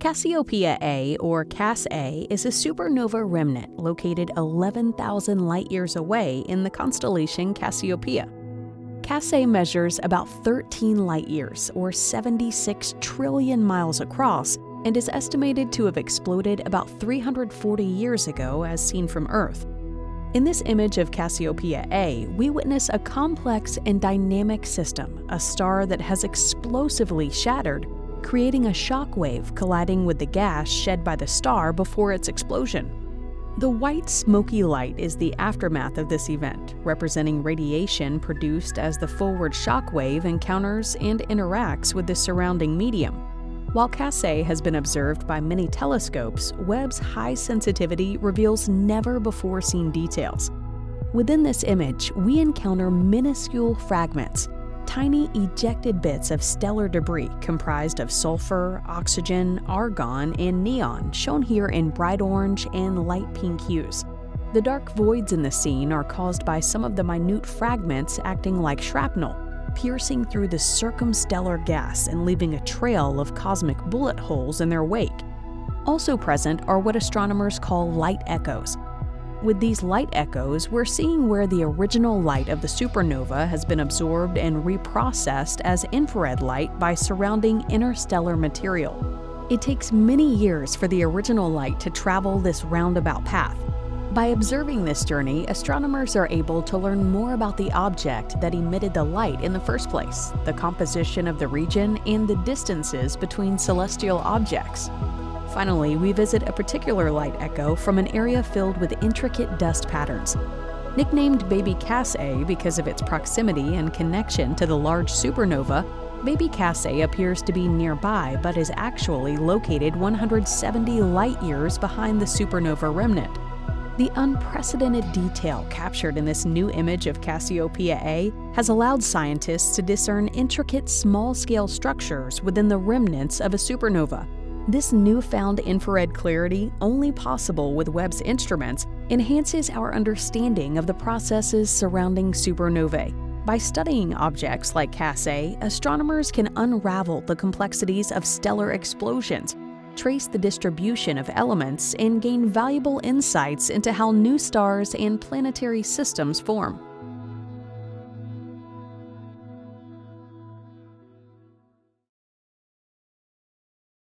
Cassiopeia A, or Cas A, is a supernova remnant located 11,000 light-years away in the constellation Cassiopeia. Cas A measures about 13 light-years, or 76 trillion miles across, and is estimated to have exploded about 340 years ago as seen from Earth. In this image of Cassiopeia A, we witness a complex and dynamic system, a star that has explosively shattered, creating a shock wave colliding with the gas shed by the star before its explosion. The white smoky light is the aftermath of this event, representing radiation produced as the forward shock wave encounters and interacts with the surrounding medium. While Cas A has been observed by many telescopes, Webb's high sensitivity reveals never-before-seen details. Within this image, we encounter minuscule fragments, tiny ejected bits of stellar debris comprised of sulfur, oxygen, argon, and neon, shown here in bright orange and light pink hues. The dark voids in the scene are caused by some of the minute fragments acting like shrapnel, piercing through the circumstellar gas and leaving a trail of cosmic bullet holes in their wake. Also present are what astronomers call light echoes. With these light echoes, we're seeing where the original light of the supernova has been absorbed and reprocessed as infrared light by surrounding interstellar material. It takes many years for the original light to travel this roundabout path. By observing this journey, astronomers are able to learn more about the object that emitted the light in the first place, the composition of the region, and the distances between celestial objects. Finally, we visit a particular light echo from an area filled with intricate dust patterns. Nicknamed Baby Cas A because of its proximity and connection to the large supernova, Baby Cas A appears to be nearby but is actually located 170 light-years behind the supernova remnant. The unprecedented detail captured in this new image of Cassiopeia A has allowed scientists to discern intricate small-scale structures within the remnants of a supernova. This newfound infrared clarity, only possible with Webb's instruments, enhances our understanding of the processes surrounding supernovae. By studying objects like Cas A, astronomers can unravel the complexities of stellar explosions, trace the distribution of elements, and gain valuable insights into how new stars and planetary systems form.